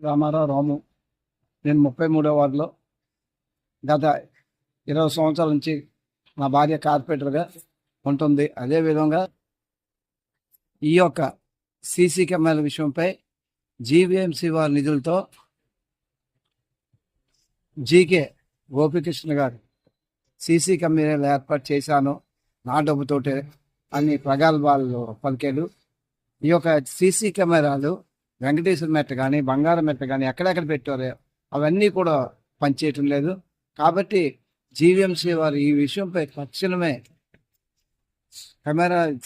రామారావు రాము. నేను 33వ వార్డులో గత 20 సంవత్సరాల నుంచి నా భార్య కార్పొరేటర్గా ఉంటుంది. అదేవిధంగా ఈ యొక్క సీసీ కెమెరాల విషయంపై జీవీఎంసీ వారి నిధులతో జీకే గోపికృష్ణ గారు సీసీ కెమెరాలు ఏర్పాటు చేశాను నా డబ్బుతోటే అని ప్రగల్భాలు పలికాడు. ఈ యొక్క సీసీ కెమెరాలు వెంకటేశ్వర మెట్ట కానీ బంగారం మెట్ట కానీ ఎక్కడెక్కడ పెట్టారో అవన్నీ కూడా పనిచేయటం లేదు. కాబట్టి జీవీఎంసీ వారు ఈ విషయంపై తక్షణమే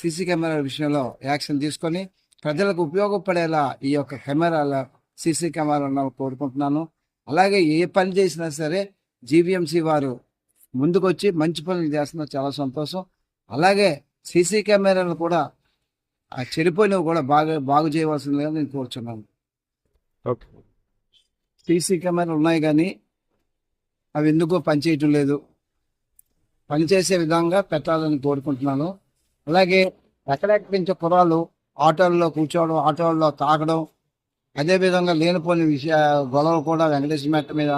సీసీ కెమెరాల విషయంలో యాక్షన్ తీసుకొని ప్రజలకు ఉపయోగపడేలా ఈ యొక్క సీసీ కెమెరాలను కోరుకుంటున్నాను. అలాగే ఏ పని చేసినా సరే జీవీఎంసీ వారు ముందుకొచ్చి మంచి పనులు చేస్తున్నారు, చాలా సంతోషం. అలాగే సీసీ కెమెరాలు కూడా చెడిపోయినవి కూడా బాగు చేయవలసిందిగా నేను కోరుచున్నాను. ఓకే, సీసీ కెమెరాలు ఉన్నాయి కానీ అవి ఎందుకో పనిచేయటం లేదు. పనిచేసే విధంగా పెట్టాలని కోరుకుంటున్నాను. అలాగే ఎక్కడెక్కడి నుంచో కుర్రాళ్ళు ఆటోల్లో కూర్చోవడం, ఆటోల్లో తాగడం, అదేవిధంగా లేనిపోని గొడవలు కూడా వెంకటేశ్వర మెట్ట మీద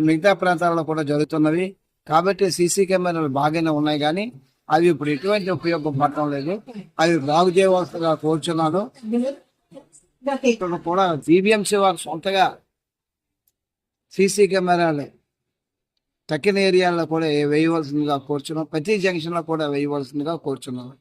మిగతా ప్రాంతాల్లో కూడా జరుగుతున్నవి. కాబట్టి సీసీ కెమెరాలు బాగానే ఉన్నాయి కానీ అవి ఇప్పుడు ఎటువంటి ఉపయోగపడటం లేదు. అవి బాగు చేయవలసిందిగా కోరుచున్నాను. కూడా జీవీఎంసీ వారు సొంతగా సీసీ కెమెరాలు తక్కిన ఏరియాల్లో కూడా వేయవలసిందిగా కోరుచున్నాం. ప్రతి జంక్షన్లో కూడా వేయవలసిందిగా కోరుచున్నాను.